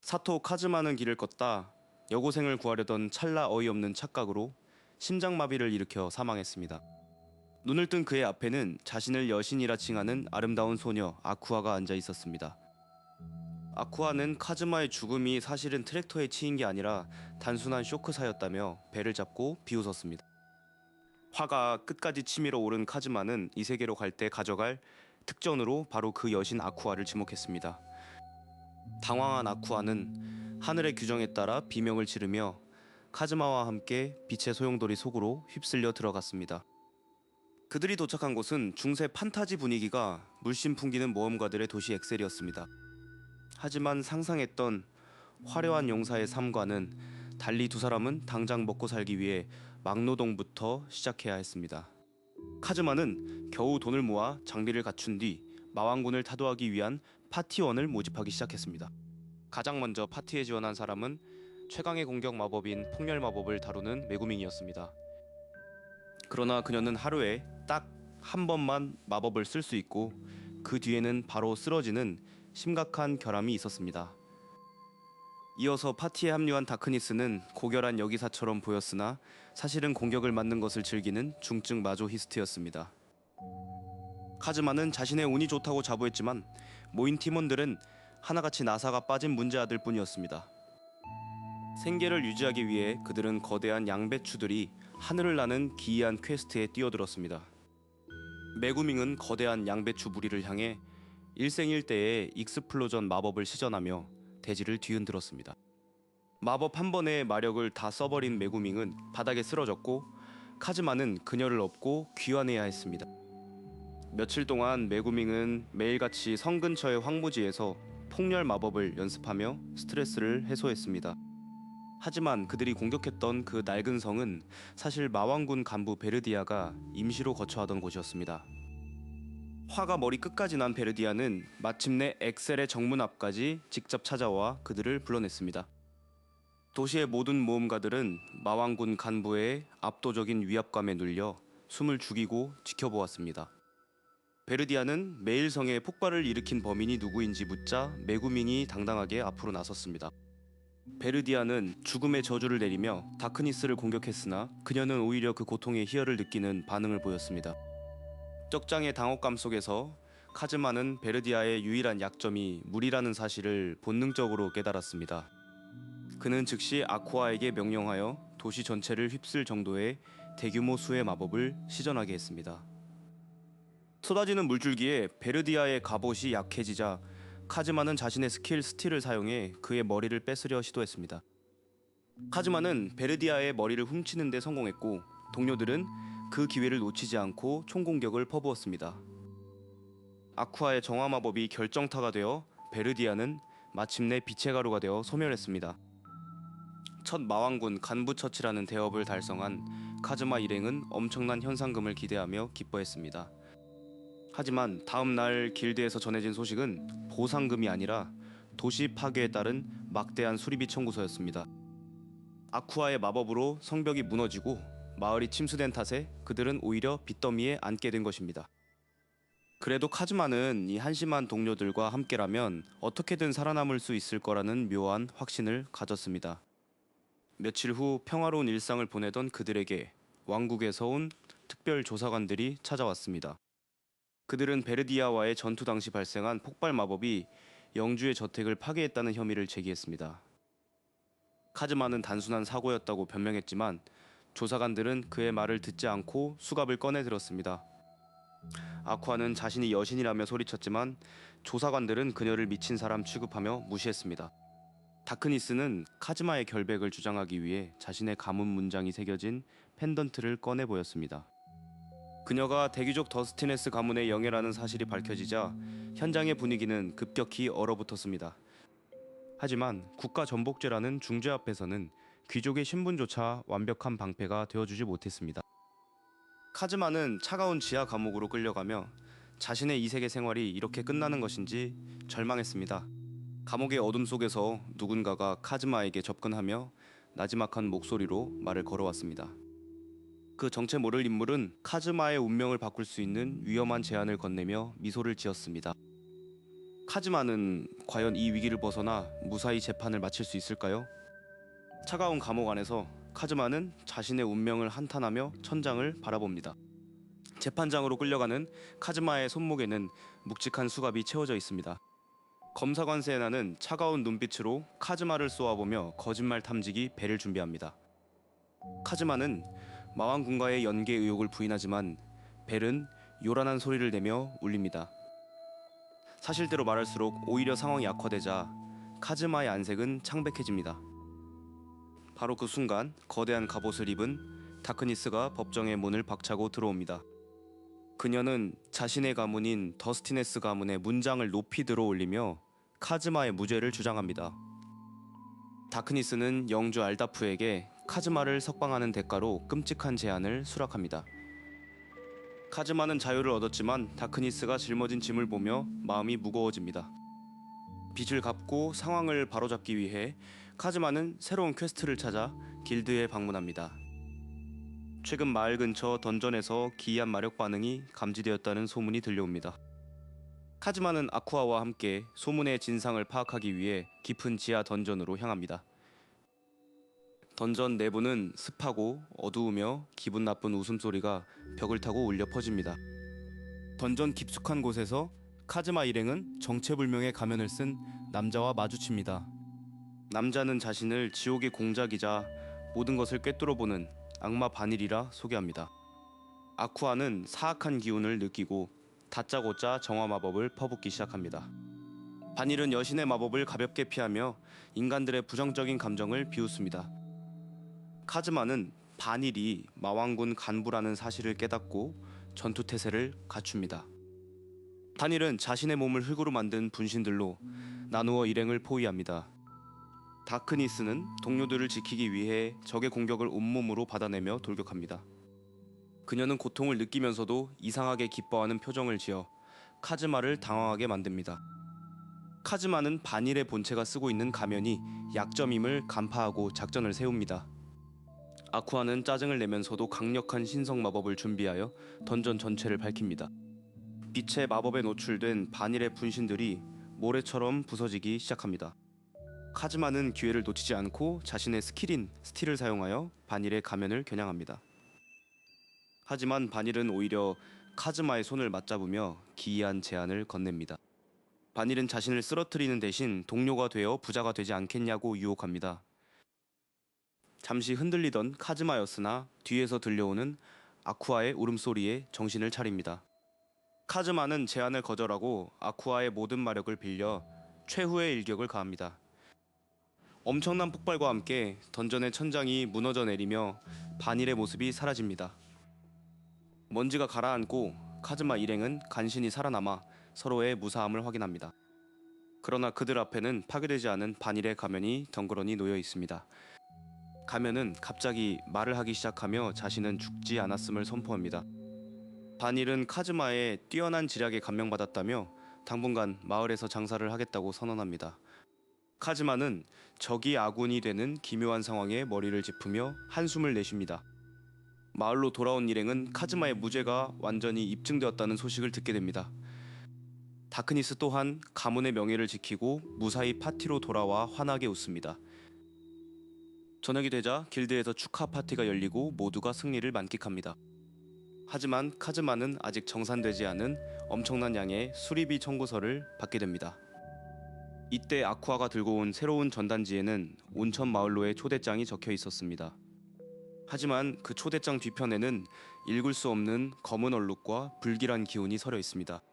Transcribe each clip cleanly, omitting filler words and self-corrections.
사토 카즈마는 길을 걷다 여고생을 구하려던 찰나 어이없는 착각으로 심장마비를 일으켜 사망했습니다. 눈을 뜬 그의 앞에는 자신을 여신이라 칭하는 아름다운 소녀 아쿠아가 앉아 있었습니다. 아쿠아는 카즈마의 죽음이 사실은 트랙터에 치인 게 아니라 단순한 쇼크사였다며 배를 잡고 비웃었습니다. 화가 끝까지 치밀어 오른 카즈마는 이 세계로 갈 때 가져갈 특전으로 바로 그 여신 아쿠아를 지목했습니다. 당황한 아쿠아는 하늘의 규정에 따라 비명을 지르며 카즈마와 함께 빛의 소용돌이 속으로 휩쓸려 들어갔습니다. 그들이 도착한 곳은 중세 판타지 분위기가 물씬 풍기는 모험가들의 도시 엑셀이었습니다. 하지만 상상했던 화려한 용사의 삶과는 달리 두 사람은 당장 먹고 살기 위해 막노동부터 시작해야 했습니다. 카즈마는 겨우 돈을 모아 장비를 갖춘 뒤 마왕군을 타도하기 위한 파티원을 모집하기 시작했습니다. 가장 먼저 파티에 지원한 사람은 최강의 공격 마법인 폭렬 마법을 다루는 메구밍이었습니다. 그러나 그녀는 하루에 딱 한 번만 마법을 쓸 수 있고 그 뒤에는 바로 쓰러지는 심각한 결함이 있었습니다. 이어서 파티에 합류한 다크니스는 고결한 여기사처럼 보였으나 사실은 공격을 맞는 것을 즐기는 중증 마조히스트였습니다. 카즈마는 자신의 운이 좋다고 자부했지만 모인 팀원들은 하나같이 나사가 빠진 문제아들 뿐이었습니다. 생계를 유지하기 위해 그들은 거대한 양배추들이 하늘을 나는 기이한 퀘스트에 뛰어들었습니다. 메구밍은 거대한 양배추 무리를 향해 일생일대의 익스플로전 마법을 시전하며 대지를 뒤흔들었습니다. 마법 한 번의 마력을 다 써버린 메구밍은 바닥에 쓰러졌고 카즈마는 그녀를 업고 귀환해야 했습니다. 며칠 동안 메구밍은 매일같이 성 근처의 황무지에서 폭렬 마법을 연습하며 스트레스를 해소했습니다. 하지만 그들이 공격했던 그 낡은 성은 사실 마왕군 간부 베르디아가 임시로 거처하던 곳이었습니다. 화가 머리 끝까지 난 베르디아는 마침내 엑셀의 정문 앞까지 직접 찾아와 그들을 불러냈습니다. 도시의 모든 모험가들은 마왕군 간부의 압도적인 위압감에 눌려 숨을 죽이고 지켜보았습니다. 베르디아는 매일 성에 폭발을 일으킨 범인이 누구인지 묻자 메구밍이 당당하게 앞으로 나섰습니다. 베르디아는 죽음의 저주를 내리며 다크니스를 공격했으나 그녀는 오히려 그 고통의 희열을 느끼는 반응을 보였습니다. 적장의 당혹감 속에서 카즈마는 베르디아의 유일한 약점이 물이라는 사실을 본능적으로 깨달았습니다. 그는 즉시 아쿠아에게 명령하여 도시 전체를 휩쓸 정도의 대규모 수의 마법을 시전하게 했습니다. 쏟아지는 물줄기에 베르디아의 갑옷이 약해지자 카즈마는 자신의 스킬 스틸을 사용해 그의 머리를 뺏으려 시도했습니다. 카즈마는 베르디아의 머리를 훔치는 데 성공했고 동료들은 그 기회를 놓치지 않고 총공격을 퍼부었습니다. 아쿠아의 정화 마법이 결정타가 되어 베르디아는 마침내 빛의 가루가 되어 소멸했습니다. 첫 마왕군 간부 처치라는 대업을 달성한 카즈마 일행은 엄청난 현상금을 기대하며 기뻐했습니다. 하지만 다음 날 길드에서 전해진 소식은 보상금이 아니라 도시 파괴에 따른 막대한 수리비 청구서였습니다. 아쿠아의 마법으로 성벽이 무너지고 마을이 침수된 탓에 그들은 오히려 빚더미에 앉게 된 것입니다. 그래도 카즈마는 이 한심한 동료들과 함께라면 어떻게든 살아남을 수 있을 거라는 묘한 확신을 가졌습니다. 며칠 후 평화로운 일상을 보내던 그들에게 왕국에서 온 특별 조사관들이 찾아왔습니다. 그들은 베르디아와의 전투 당시 발생한 폭발 마법이 영주의 저택을 파괴했다는 혐의를 제기했습니다. 카즈마는 단순한 사고였다고 변명했지만 조사관들은 그의 말을 듣지 않고 수갑을 꺼내 들었습니다. 아쿠아는 자신이 여신이라며 소리쳤지만 조사관들은 그녀를 미친 사람 취급하며 무시했습니다. 다크니스는 카즈마의 결백을 주장하기 위해 자신의 가문 문장이 새겨진 펜던트를 꺼내 보였습니다. 그녀가 대귀족 더스티네스 가문의 영예라는 사실이 밝혀지자 현장의 분위기는 급격히 얼어붙었습니다. 하지만 국가전복제라는 중죄 앞에서는 귀족의 신분조차 완벽한 방패가 되어주지 못했습니다. 카즈마는 차가운 지하 감옥으로 끌려가며 자신의 이세계 생활이 이렇게 끝나는 것인지 절망했습니다. 감옥의 어둠 속에서 누군가가 카즈마에게 접근하며 나지막한 목소리로 말을 걸어왔습니다. 그 정체 모를 인물은 카즈마의 운명을 바꿀 수 있는 위험한 제안을 건네며 미소를 지었습니다. 카즈마는 과연 이 위기를 벗어나 무사히 재판을 마칠 수 있을까요? 차가운 감옥 안에서 카즈마는 자신의 운명을 한탄하며 천장을 바라봅니다. 재판장으로 끌려가는 카즈마의 손목에는 묵직한 수갑이 채워져 있습니다. 검사관 세나는 차가운 눈빛으로 카즈마를 쏘아보며 거짓말 탐지기 벨을 준비합니다. 카즈마는 마왕군과의 연계 의혹을 부인하지만 벨은 요란한 소리를 내며 울립니다. 사실대로 말할수록 오히려 상황이 악화되자 카즈마의 안색은 창백해집니다. 바로 그 순간 거대한 갑옷을 입은 다크니스가 법정의 문을 박차고 들어옵니다. 그녀는 자신의 가문인 더스티네스 가문의 문장을 높이 들어올리며 카즈마의 무죄를 주장합니다. 다크니스는 영주 알다프에게 카즈마를 석방하는 대가로 끔찍한 제안을 수락합니다. 카즈마는 자유를 얻었지만 다크니스가 짊어진 짐을 보며 마음이 무거워집니다. 빚을 갚고 상황을 바로잡기 위해 카즈마는 새로운 퀘스트를 찾아 길드에 방문합니다. 최근 마을 근처 던전에서 기이한 마력 반응이 감지되었다는 소문이 들려옵니다. 카즈마는 아쿠아와 함께 소문의 진상을 파악하기 위해 깊은 지하 던전으로 향합니다. 던전 내부는 습하고 어두우며 기분 나쁜 웃음소리가 벽을 타고 울려 퍼집니다. 던전 깊숙한 곳에서 카즈마 일행은 정체불명의 가면을 쓴 남자와 마주칩니다. 남자는 자신을 지옥의 공작이자 모든 것을 꿰뚫어보는 악마 바닐이라 소개합니다. 아쿠아는 사악한 기운을 느끼고 다짜고짜 정화 마법을 퍼붓기 시작합니다. 바닐은 여신의 마법을 가볍게 피하며 인간들의 부정적인 감정을 비웃습니다. 카즈마는 바닐이 마왕군 간부라는 사실을 깨닫고 전투태세를 갖춥니다. 바닐은 자신의 몸을 흙으로 만든 분신들로 나누어 일행을 포위합니다. 다크니스는 동료들을 지키기 위해 적의 공격을 온몸으로 받아내며 돌격합니다. 그녀는 고통을 느끼면서도 이상하게 기뻐하는 표정을 지어 카즈마를 당황하게 만듭니다. 카즈마는 바닐의 본체가 쓰고 있는 가면이 약점임을 간파하고 작전을 세웁니다. 아쿠아는 짜증을 내면서도 강력한 신성 마법을 준비하여 던전 전체를 밝힙니다. 빛의 마법에 노출된 바닐의 분신들이 모래처럼 부서지기 시작합니다. 카즈마는 기회를 놓치지 않고 자신의 스킬인 스틸을 사용하여 바닐의 가면을 겨냥합니다. 하지만 바닐은 오히려 카즈마의 손을 맞잡으며 기이한 제안을 건넵니다. 바닐은 자신을 쓰러뜨리는 대신 동료가 되어 부자가 되지 않겠냐고 유혹합니다. 잠시 흔들리던 카즈마였으나 뒤에서 들려오는 아쿠아의 울음소리에 정신을 차립니다. 카즈마는 제안을 거절하고 아쿠아의 모든 마력을 빌려 최후의 일격을 가합니다. 엄청난 폭발과 함께 던전의 천장이 무너져 내리며 바닐의 모습이 사라집니다. 먼지가 가라앉고 카즈마 일행은 간신히 살아남아 서로의 무사함을 확인합니다. 그러나 그들 앞에는 파괴되지 않은 바닐의 가면이 덩그러니 놓여 있습니다. 가면은 갑자기 말을 하기 시작하며 자신은 죽지 않았음을 선포합니다. 바닐은 카즈마의 뛰어난 지략에 감명받았다며 당분간 마을에서 장사를 하겠다고 선언합니다. 카즈마는 적이 아군이 되는 기묘한 상황에 머리를 짚으며 한숨을 내쉽니다. 마을로 돌아온 일행은 카즈마의 무죄가 완전히 입증되었다는 소식을 듣게 됩니다. 다크니스 또한 가문의 명예를 지키고 무사히 파티로 돌아와 환하게 웃습니다. 저녁이 되자 길드에서 축하 파티가 열리고 모두가 승리를 만끽합니다. 하지만 카즈마는 아직 정산되지 않은 엄청난 양의 수리비 청구서를 받게 됩니다. 이때 아쿠아가 들고 온 새로운 전단지에는 온천 마을로의 초대장이 적혀 있었습니다. 하지만 그 초대장 뒤편에는 읽을 수 없는 검은 얼룩과 불길한 기운이 서려 있습니다.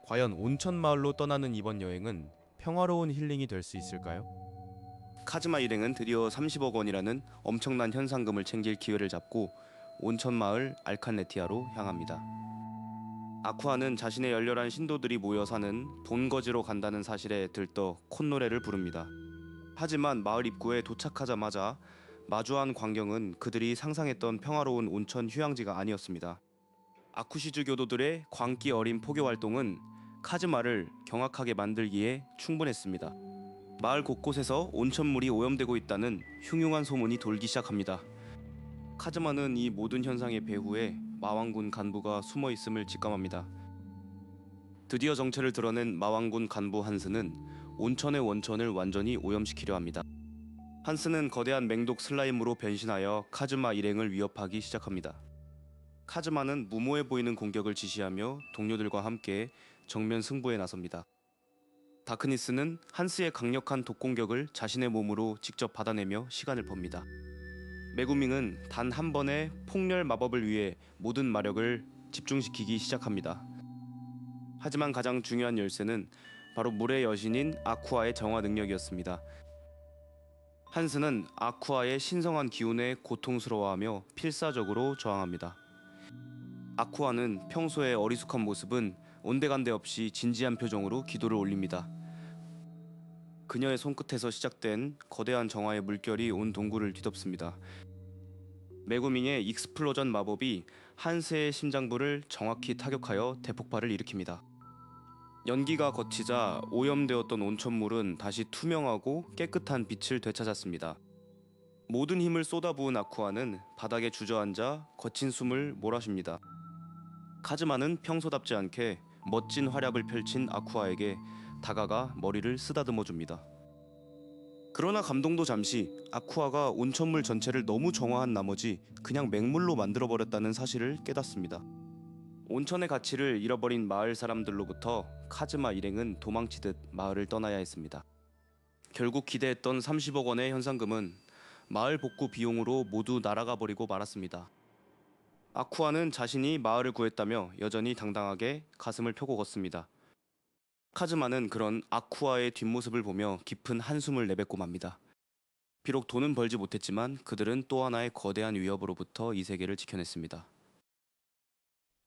과연 온천 마을로 떠나는 이번 여행은 평화로운 힐링이 될 수 있을까요? 카즈마 일행은 드디어 30억 원이라는 엄청난 현상금을 챙길 기회를 잡고 온천 마을 알칸레티아로 향합니다. 아쿠아는 자신의 열렬한 신도들이 모여 사는 본거지로 간다는 사실에 들떠 콧노래를 부릅니다. 하지만 마을 입구에 도착하자마자 마주한 광경은 그들이 상상했던 평화로운 온천 휴양지가 아니었습니다. 아쿠시즈 교도들의 광기 어린 포교 활동은 카즈마를 경악하게 만들기에 충분했습니다. 마을 곳곳에서 온천물이 오염되고 있다는 흉흉한 소문이 돌기 시작합니다. 카즈마는 이 모든 현상의 배후에 마왕군 간부가 숨어 있음을 직감합니다. 드디어 정체를 드러낸 마왕군 간부 한스는 온천의 원천을 완전히 오염시키려 합니다. 한스는 거대한 맹독 슬라임으로 변신하여 카즈마 일행을 위협하기 시작합니다. 카즈마는 무모해 보이는 공격을 지시하며 동료들과 함께 정면 승부에 나섭니다. 다크니스는 한스의 강력한 독공격을 자신의 몸으로 직접 받아내며 시간을 법니다. 메구밍은 단 한 번의 폭렬 마법을 위해 모든 마력을 집중시키기 시작합니다. 하지만 가장 중요한 열쇠는 바로 물의 여신인 아쿠아의 정화 능력이었습니다. 한스는 아쿠아의 신성한 기운에 고통스러워하며 필사적으로 저항합니다. 아쿠아는 평소의 어리숙한 모습은 온데간데 없이 진지한 표정으로 기도를 올립니다. 그녀의 손끝에서 시작된 거대한 정화의 물결이 온 동굴을 뒤덮습니다. 메구밍의 익스플로전 마법이 한스의 심장부를 정확히 타격하여 대폭발을 일으킵니다. 연기가 걷히자 오염되었던 온천물은 다시 투명하고 깨끗한 빛을 되찾았습니다. 모든 힘을 쏟아부은 아쿠아는 바닥에 주저앉아 거친 숨을 몰아쉽니다. 카즈마는 평소답지 않게 멋진 활약을 펼친 아쿠아에게 다가가 머리를 쓰다듬어 줍니다. 그러나 감동도 잠시, 아쿠아가 온천물 전체를 너무 정화한 나머지 그냥 맹물로 만들어버렸다는 사실을 깨닫습니다. 온천의 가치를 잃어버린 마을 사람들로부터 카즈마 일행은 도망치듯 마을을 떠나야 했습니다. 결국 기대했던 30억 원의 현상금은 마을 복구 비용으로 모두 날아가 버리고 말았습니다. 아쿠아는 자신이 마을을 구했다며 여전히 당당하게 가슴을 펴고 걷습니다. 카즈마는 그런 아쿠아의 뒷모습을 보며 깊은 한숨을 내뱉고 맙니다. 비록 돈은 벌지 못했지만 그들은 또 하나의 거대한 위협으로부터 이 세계를 지켜냈습니다.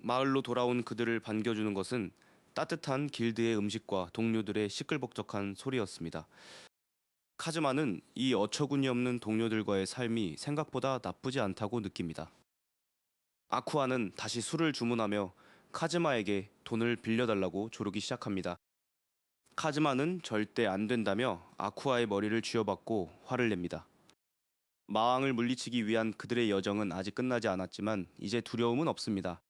마을로 돌아온 그들을 반겨주는 것은 따뜻한 길드의 음식과 동료들의 시끌벅적한 소리였습니다. 카즈마는 이 어처구니 없는 동료들과의 삶이 생각보다 나쁘지 않다고 느낍니다. 아쿠아는 다시 술을 주문하며 카즈마에게 돈을 빌려달라고 조르기 시작합니다. 카즈마는 절대 안 된다며 아쿠아의 머리를 쥐어박고 화를 냅니다. 마왕을 물리치기 위한 그들의 여정은 아직 끝나지 않았지만 이제 두려움은 없습니다.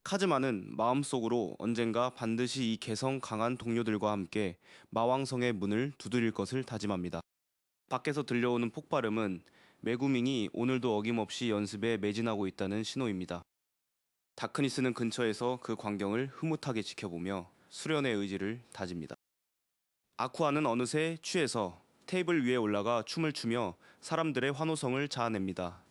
카즈마는 마음속으로 언젠가 반드시 이 개성 강한 동료들과 함께 마왕성의 문을 두드릴 것을 다짐합니다. 밖에서 들려오는 폭발음은 메구밍이 오늘도 어김없이 연습에 매진하고 있다는 신호입니다. 다크니스는 근처에서 그 광경을 흐뭇하게 지켜보며 수련의 의지를 다집니다. 아쿠아는 어느새 취해서 테이블 위에 올라가 춤을 추며 사람들의 환호성을 자아냅니다.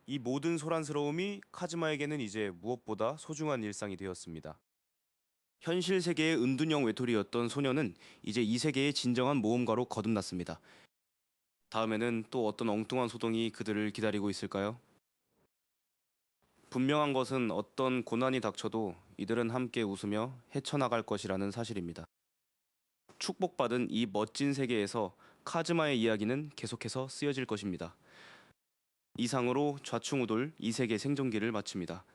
이 모든 소란스러움이 카즈마에게는 이제 무엇보다 소중한 일상이 되었습니다. 현실 세계의 은둔형 외톨이였던 소녀는 이제 이 세계의 진정한 모험가로 거듭났습니다. 다음에는 또 어떤 엉뚱한 소동이 그들을 기다리고 있을까요? 분명한 것은 어떤 고난이 닥쳐도 이들은 함께 웃으며 헤쳐나갈 것이라는 사실입니다. 축복받은 이 멋진 세계에서 카즈마의 이야기는 계속해서 쓰여질 것입니다. 이상으로 좌충우돌 이 세계 생존기를 마칩니다.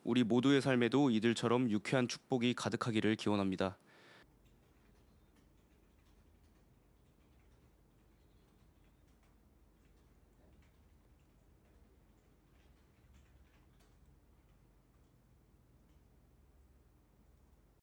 우리 모두의 삶에도 이들처럼 유쾌한 축복이 가득하기를 기원합니다.